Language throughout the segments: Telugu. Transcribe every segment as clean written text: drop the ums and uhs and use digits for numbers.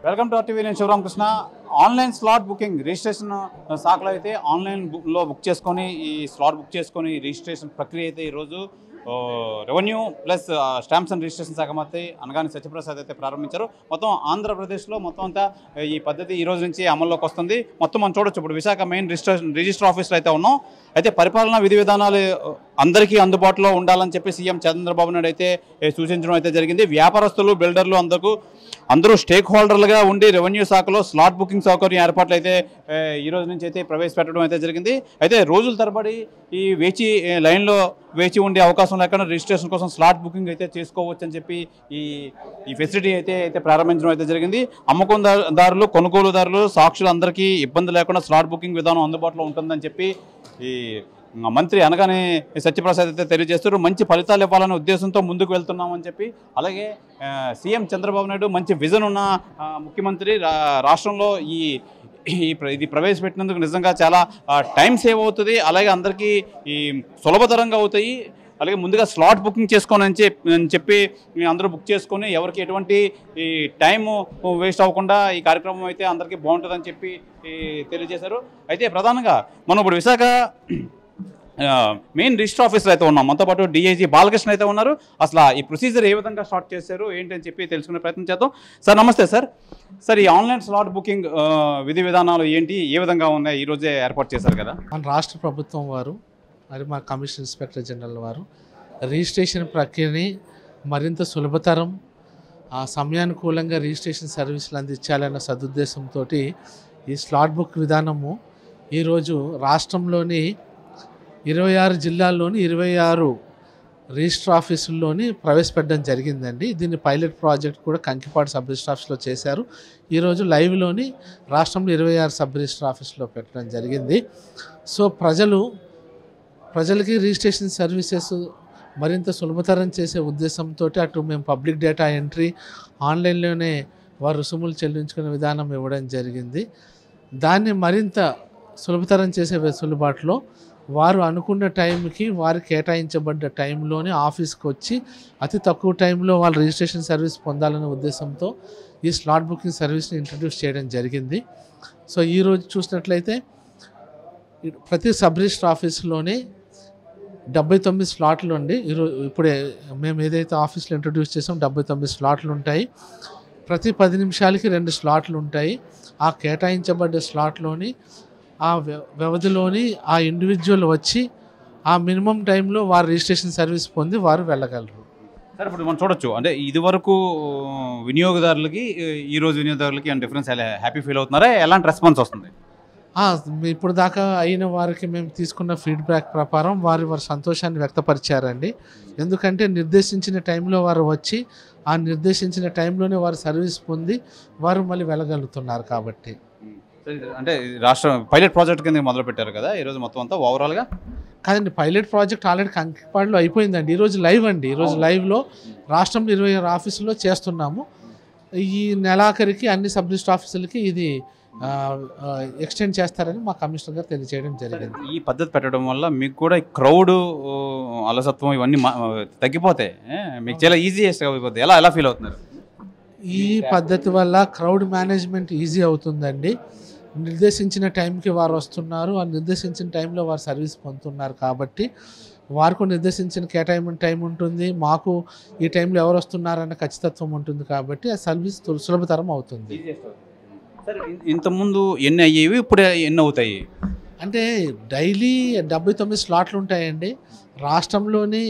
Welcome to RTV. నేను Sivaramakrishna. Online slot booking registration శాఖలో అయితే ఆన్లైన్లో బుక్ చేసుకొని ఈ స్లాట్ బుక్ చేసుకొని రిజిస్ట్రేషన్ ప్రక్రియ అయితే ఈరోజు revenue plus stamps and registration శాఖ మంత్రి అనగాని సత్యప్రసాద్ అయితే ప్రారంభించారు. మొత్తం ఆంధ్రప్రదేశ్లో మొత్తం అంతా ఈ పద్ధతి ఈ రోజు నుంచి అమల్లోకి వస్తుంది. మొత్తం మనం చూడొచ్చు, ఇప్పుడు విశాఖ మెయిన్ రిజిస్టర్ ఆఫీస్లో అయితే ఉన్నాం. అయితే పరిపాలనా విధి విధానాలు అందరికీ అందుబాటులో ఉండాలని చెప్పి సీఎం చంద్రబాబు నాయుడు అయితే సూచించడం అయితే జరిగింది. వ్యాపారస్తులు, బిల్డర్లు అందరూ స్టేక్ హోల్డర్లుగా ఉండి రెవెన్యూ శాఖలో స్లాట్ బుకింగ్ సౌకర్యం ఏర్పాట్లు అయితే ఈ రోజు నుంచి అయితే ప్రవేశపెట్టడం అయితే జరిగింది. అయితే రోజుల తరబడి ఈ లైన్లో వేచి ఉండే అవకాశం లేకుండా రిజిస్ట్రేషన్ కోసం స్లాట్ బుకింగ్ అయితే చేసుకోవచ్చు అని చెప్పి ఈ ఫెసిలిటీ అయితే ప్రారంభించడం అయితే జరిగింది. అమ్మకందారులు, కొనుగోలుదారులు, సాక్షులు అందరికీ ఇబ్బంది లేకుండా స్లాట్ బుకింగ్ విధానం అందుబాటులో ఉంటుందని చెప్పి ఈ మంత్రి అనగానే సత్యప్రసాద్ అయితే తెలియజేస్తారు. మంచి ఫలితాలు ఇవ్వాలనే ఉద్దేశంతో ముందుకు వెళ్తున్నామని చెప్పి, అలాగే సీఎం చంద్రబాబు నాయుడు మంచి విజన్ ఉన్న ముఖ్యమంత్రి, రాష్ట్రంలో ఇది ప్రవేశపెట్టినందుకు నిజంగా చాలా టైం సేవ్ అవుతుంది, అలాగే అందరికీ ఈ సులభతరంగా అవుతాయి. అలాగే ముందుగా స్లాట్ బుకింగ్ చేసుకోనని చెప్పి అందరూ బుక్ చేసుకొని ఎవరికి ఎటువంటి ఈ టైము వేస్ట్ అవ్వకుండా ఈ కార్యక్రమం అయితే అందరికీ బాగుంటుందని చెప్పి తెలియజేశారు. అయితే ప్రధానంగా మనం ఇప్పుడు విశాఖ మెయిన్ రిజిస్టర్ ఆఫీస్లో అయితే ఉన్నాం. మనతో పాటు డిఐజీ బాలకృష్ణ అయితే ఉన్నారు. అసలు ఈ ప్రొసీజర్ ఏ విధంగా స్టార్ట్ చేశారు ఏంటని చెప్పి తెలుసుకునే ప్రయత్నం చేద్దాం. సార్ నమస్తే. సార్ ఈ ఆన్లైన్ స్లాట్ బుకింగ్ విధి విధానాలు ఏంటి, ఏ విధంగా ఉన్నాయి, ఈరోజే ఏర్పాటు చేశారు కదా? మన రాష్ట్ర ప్రభుత్వం వారు మరి మా కమిషన్ ఇన్స్పెక్టర్ జనరల్ వారు రిజిస్ట్రేషన్ ప్రక్రియని మరింత సులభతరం, సమయానుకూలంగా రిజిస్ట్రేషన్ సర్వీసులు అందించాలన్న సదుద్దేశంతో ఈ స్లాట్ బుక్ విధానము ఈరోజు రాష్ట్రంలోని 26 జిల్లాల్లోని 26 రిజిస్టర్ ఆఫీసుల్లోని ప్రవేశపెట్టడం జరిగిందండి. దీన్ని పైలట్ ప్రాజెక్ట్ కూడా కంకిపాడు సబ్ రిజిస్టర్ ఆఫీస్లో చేశారు. ఈరోజు లైవ్లోని రాష్ట్రంలో 26 సబ్ రిజిస్టర్ ఆఫీసులో పెట్టడం జరిగింది. సో ప్రజలకి రిజిస్ట్రేషన్ సర్వీసెస్ మరింత సులభతరం చేసే ఉద్దేశంతో అటు మేము పబ్లిక్ డేటా ఎంట్రీ, ఆన్లైన్లోనే వారు రుసుములు చెల్లించుకునే విధానం ఇవ్వడం జరిగింది. దాన్ని మరింత సులభతరం చేసే వెసులుబాటులో వారు అనుకున్న టైంకి వారు కేటాయించబడ్డ టైంలోనే ఆఫీస్కి వచ్చి అతి తక్కువ టైంలో వాళ్ళు రిజిస్ట్రేషన్ సర్వీస్ పొందాలనే ఉద్దేశంతో ఈ స్లాట్ బుకింగ్ సర్వీస్ని ఇంట్రడ్యూస్ చేయడం జరిగింది. సో ఈరోజు చూసినట్లయితే ప్రతి సబ్ రిజిస్టర్ ఆఫీస్లోనే 79 స్లాట్లు ఉండి ఇప్పుడే మేము ఏదైతే ఆఫీస్లో ఇంట్రడ్యూస్ చేసాం 79 స్లాట్లు ఉంటాయి. ప్రతి 10 నిమిషాలకి 2 స్లాట్లు ఉంటాయి. ఆ కేటాయించబడ్డ స్లాట్లోని ఆ వ్యవధిలోని ఆ ఇండివిజువల్ వచ్చి ఆ మినిమం టైంలో వారు రిజిస్ట్రేషన్ సర్వీస్ పొంది వారు వెళ్ళగలరు. సార్ ఇప్పుడు మనం చూడొచ్చు, అంటే ఇదివరకు వినియోగదారులకి ఈరోజు వినియోగదారులకి డిఫరెన్స్ హ్యాపీ ఫీల్ అవుతున్నారా? ఎలాంటి రెస్పాన్స్ వస్తుంది? ఇప్పుడు దాకా అయిన వారికి మేము తీసుకున్న ఫీడ్బ్యాక్ ప్రకారం వారి సంతోషాన్ని వ్యక్తపరిచారండి. ఎందుకంటే నిర్దేశించిన టైంలో వారు వచ్చి ఆ నిర్దేశించిన టైంలోనే వారు సర్వీస్ పొంది వారు మళ్ళీ వెళ్ళగలుగుతున్నారు. కాబట్టి అంటే రాష్ట్ర పైలట్ ప్రాజెక్ట్ కింద మొదలు పెట్టారు కదా ఈరోజు మొత్తం అంతా ఓవరాల్గా? కాదండి, పైలట్ ప్రాజెక్ట్ ఆల్రెడీ కంకిపాడులో అయిపోయిందండి. ఈరోజు లైవ్ అండి. ఈరోజు లైవ్లో రాష్ట్రంలో 26 ఆఫీసుల్లో చేస్తున్నాము. ఈ నెలాఖరికి అన్ని సబ్ రిజిస్టర్ ఆఫీసులకి ఇది ఎక్స్టెండ్ చేస్తారని మా కమిషనర్ గారు తెలియజేయడం జరిగింది. ఈ పద్ధతి పెట్టడం వల్ల మీకు కూడా క్రౌడ్ అలసత్వం ఇవన్నీ తగ్గిపోతాయి, మీకు చాలా ఈజీయెస్ట్ అయిపోతుంది. ఎలా ఫీల్ అవుతున్నారు? ఈ పద్ధతి వల్ల క్రౌడ్ మేనేజ్మెంట్ ఈజీ అవుతుందండి. నిర్దేశించిన టైంకి వారు వస్తున్నారు, ఆ నిర్దేశించిన టైంలో వారు సర్వీస్ పొందుతున్నారు. కాబట్టి వారికి నిర్దేశించిన కేటాయించిన టైం ఉంటుంది, మాకు ఈ టైంలో ఎవరు వస్తున్నారన్న ఖచ్చితత్వం ఉంటుంది. కాబట్టి ఆ సర్వీస్ సులభతరం అవుతుంది. సరే, ఇంతకుముందు ఎన్ని అయ్యేవి, ఇప్పుడు ఎన్ని అవుతాయి? అంటే డైలీ 79 స్లాట్లు ఉంటాయండి. రాష్ట్రంలోని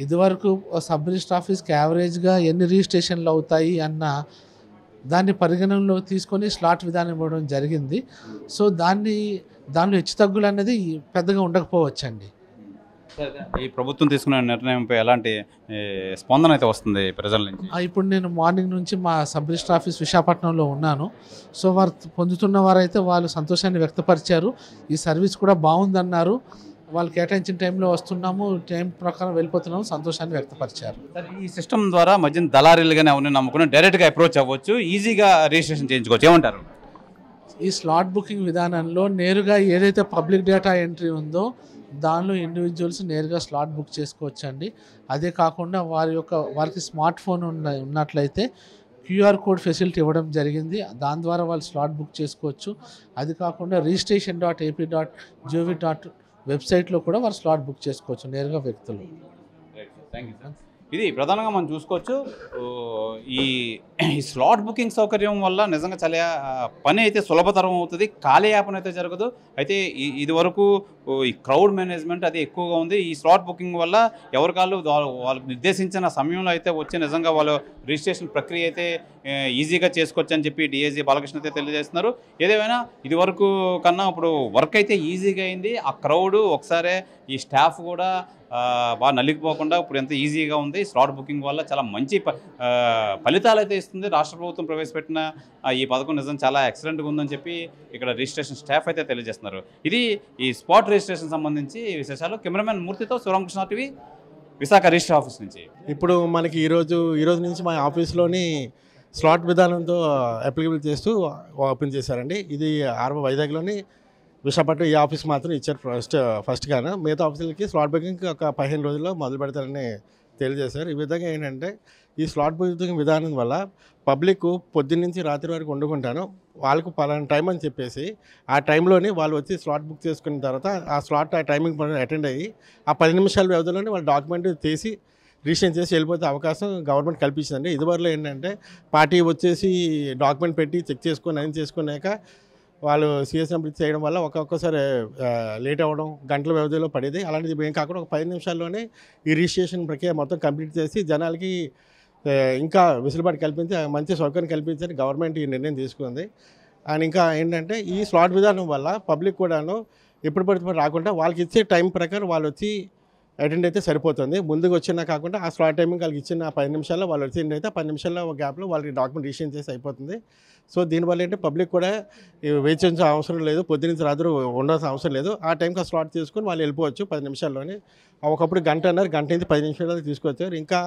ఇదివరకు సబ్ రిజిస్టర్ ఆఫీస్కి యావరేజ్గా ఎన్ని రిజిస్ట్రేషన్లు అవుతాయి అన్న దాన్ని పరిగణనలో తీసుకొని స్లాట్ విధానం ఇవ్వడం జరిగింది. సో దానిలో హెచ్చుతగ్గులు అనేది పెద్దగా ఉండకపోవచ్చండి. ఈ ప్రభుత్వం తీసుకున్న నిర్ణయంపై ఎలాంటి స్పందన అయితే వస్తుంది ప్రజల నుంచి? ఇప్పుడు నేను మార్నింగ్ నుంచి మా సబ్ రిజిస్టర్ ఆఫీస్ విశాఖపట్నంలో ఉన్నాను. సో వారు పొందుతున్న వారైతే వాళ్ళు సంతోషాన్ని వ్యక్తపరిచారు. ఈ సర్వీస్ కూడా బాగుందన్నారు. వాళ్ళు కేటాయించిన టైంలో వస్తున్నాము, టైం ప్రకారం వెళ్ళిపోతున్నాము, సంతోషాన్ని వ్యక్తపరిచారు. ఈ సిస్టమ్ ద్వారా మధ్యన దళారీలుగానే ఎవరిని నమ్ముకుని డైరెక్ట్గా అప్రోచ్ అవ్వచ్చు, ఈజీగా రిజిస్ట్రేషన్ చేయించుకోవచ్చు. ఏమంటారు? ఈ స్లాట్ బుకింగ్ విధానంలో నేరుగా ఏదైతే పబ్లిక్ డేటా ఎంట్రీ ఉందో దానిలో ఇండివిజువల్స్ నేరుగా స్లాట్ బుక్ చేసుకోవచ్చండి. అదే కాకుండా వారికి స్మార్ట్ ఫోన్ ఉన్నట్లయితే క్యూఆర్ కోడ్ ఫెసిలిటీ ఇవ్వడం జరిగింది. దాని ద్వారా వాళ్ళు స్లాట్ బుక్ చేసుకోవచ్చు. అది కాకుండా registration.ap.gov. వెబ్సైట్లో కూడా వారు స్లాట్ బుక్ చేసుకోవచ్చు నేరుగా వ్యక్తులు. Thank you sir. ఇది ప్రధానంగా మనం చూసుకోవచ్చు. ఈ స్లాట్ బుకింగ్ సౌకర్యం వల్ల నిజంగా చాలా పని అయితే సులభతరం అవుతుంది, కాలయాపన అయితే జరగదు. అయితే ఇది వరకు ఈ క్రౌడ్ మేనేజ్మెంట్ అది ఎక్కువగా ఉంది. ఈ స్లాట్ బుకింగ్ వల్ల ఎవరికాళ్ళు వాళ్ళకి నిర్దేశించిన సమయంలో అయితే వచ్చి నిజంగా వాళ్ళు రిజిస్ట్రేషన్ ప్రక్రియ అయితే ఈజీగా చేసుకోవచ్చు అని చెప్పి డిఐజీ బాలకృష్ణ అయితే తెలియజేస్తున్నారు. ఏదేమైనా ఇది వరకు కన్నా ఇప్పుడు వర్క్ అయితే ఈజీగా అయింది. ఆ క్రౌడ్ ఒకసారి ఈ స్టాఫ్ కూడా బాగా నలిగిపోకుండా ఇప్పుడు ఎంత ఈజీగా ఉంది. స్లాట్ బుకింగ్ వల్ల చాలా మంచి ఫలితాలు అయితే ఇస్తుంది. రాష్ట్ర ప్రభుత్వం ప్రవేశపెట్టిన ఈ పథకం నిజం చాలా ఎక్సలెంట్గా ఉందని చెప్పి ఇక్కడ రిజిస్ట్రేషన్ స్టాఫ్ అయితే తెలియజేస్తున్నారు. ఇది ఈ స్పాట్ రిజిస్ట్రేషన్ సంబంధించి విశేషాలు. కెమెరామెన్ మూర్తితో Sivaramakrishna TV, Visakha register office నుంచి. ఇప్పుడు మనకి ఈరోజు నుంచి మా ఆఫీస్లోని స్లాట్ విధానంతో అప్లికబుల్ చేస్తూ ఓపెన్ చేశారండి. ఇది వైజాగ్లోని విశాఖపట్నం ఈ ఆఫీస్ మాత్రం ఇచ్చారు ఫస్ట్గానే. మిగతా ఆఫీసులకి స్లాట్ బుకింగ్ ఒక 15 రోజుల్లో మొదలు పెడతారని తెలియజేశారు. ఈ విధంగా ఏంటంటే ఈ స్లాట్ బుకింగ్ విధానం వల్ల పబ్లిక్ పొద్దున్న నుంచి రాత్రి వరకు వండుకుంటాను, వాళ్ళకు పలానా టైం అని చెప్పేసి ఆ టైంలోనే వాళ్ళు వచ్చి స్లాట్ బుక్ చేసుకున్న తర్వాత ఆ స్లాట్ ఆ టైమింగ్ అటెండ్ అయ్యి ఆ 10 నిమిషాల వ్యవధిలోనే వాళ్ళ డాక్యుమెంట్ తీసి రిజిస్ట్రేషన్ చేసి వెళ్ళిపోతే అవకాశం గవర్నమెంట్ కల్పించిందండి. ఇదివరలో ఏంటంటే పార్టీ వచ్చేసి డాక్యుమెంట్ పెట్టి చెక్ చేసుకొని అయిన చేసుకున్నాక వాళ్ళు సీఎస్ నెంబర్ చేయడం వల్ల ఒక్కొక్కసారి లేట్ అవ్వడం, గంటల వ్యవధిలో పడేది. అలాంటిది ఏం కాకుండా ఒక 10 నిమిషాల్లోనే ఈ రిజిస్ట్రేషన్ ప్రక్రియ మొత్తం కంప్లీట్ చేసి జనాలకి ఇంకా వెసులుబాటు కల్పించి మంచి సౌకర్యం కల్పించని గవర్నమెంట్ ఈ నిర్ణయం తీసుకుంది. అండ్ ఇంకా ఏంటంటే ఈ స్లాట్ విధానం వల్ల పబ్లిక్ కూడాను ఎప్పుడు పడితే రాకుండా వాళ్ళకి ఇచ్చే టైం ప్రకారం వాళ్ళు వచ్చి అటెండ్ అయితే సరిపోతుంది. ముందుకు వచ్చినా కాకుండా ఆ స్లాట్ టైమింగ్ వాళ్ళకి ఇచ్చిన 10 నిమిషాల్లో వాళ్ళు అటెండ్ అయితే 10 నిమిషాల్లో గ్యాప్లో వాళ్ళకి డాక్యుమెంట్ రిజిస్ట్రేషన్ చేసి అయిపోతుంది. సో దీనివల్ల ఏంటంటే పబ్లిక్ కూడా వెయిట్ చేయాల్సిన అవసరం లేదు, పొద్దునుంచి రాత్రి ఉండాల్సిన అవసరం లేదు. ఆ టైంకి ఆ స్లాట్ తీసుకొని వాళ్ళు వెళ్ళిపోవచ్చు 10 నిమిషాల్లోనే. ఒకప్పుడు గంట నుంచి 10 నిమిషాలు తీసుకొచ్చారు. ఇంకా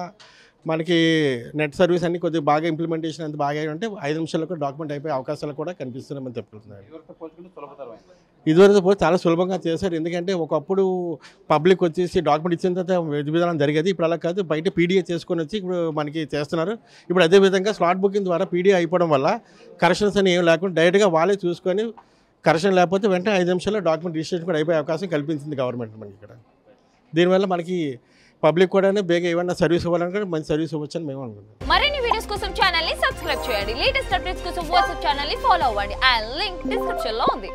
మనకి నెట్ సర్వీస్ అన్ని కొద్దిగా బాగా ఇంప్లిమెంటేషన్ అంత బాగా ఉంటే 5 నిమిషాల్లో కూడా డాక్యుమెంట్ అయిపోయే అవకాశాలు కూడా కనిపిస్తున్నామని చెప్తున్నారు. ఇదివరకు పోతే చాలా సులభంగా చేశారు. ఎందుకంటే ఒకప్పుడు పబ్లిక్ వచ్చేసి డాక్యుమెంట్ ఇచ్చిన తర్వాత విధానం జరిగేది. ఇప్పుడు అలా కాదు, బయట పీడిఏ చేసుకొని వచ్చి ఇప్పుడు మనకి చేస్తున్నారు. ఇప్పుడు అదేవిధంగా స్లాట్ బుకింగ్ ద్వారా పీడిఏ అయిపోవడం వల్ల కరెక్షన్స్ అని ఏం లేకుండా డైరెక్ట్గా వాళ్ళే చూసుకొని కరెక్షన్ లేకపోతే వెంటనే 5 నిమిషాల్లో డాక్యుమెంట్ రిజిస్ట్రేషన్ కూడా అయిపోయే అవకాశం కల్పించింది గవర్నమెంట్ మనకి ఇక్కడ. దీనివల్ల మనకి పబ్లిక్ కూడా బేగా ఏమన్నా సర్వీస్ ఇవ్వాలనుకుంటే మంచి సర్వీస్ ఇవ్వచ్చని మేము అనుకుంటున్నాం. మరిన్ని వీడియోస్ కోసం ఛానల్ ని సబ్స్క్రైబ్ చేయండి. లేటెస్ట్ అప్డేట్స్ కోసం వాట్సాప్ ఛానల్ ని ఫాలో అవ్వండి. ఆ లింక్ డిస్క్రిప్షన్ లో ఉంది.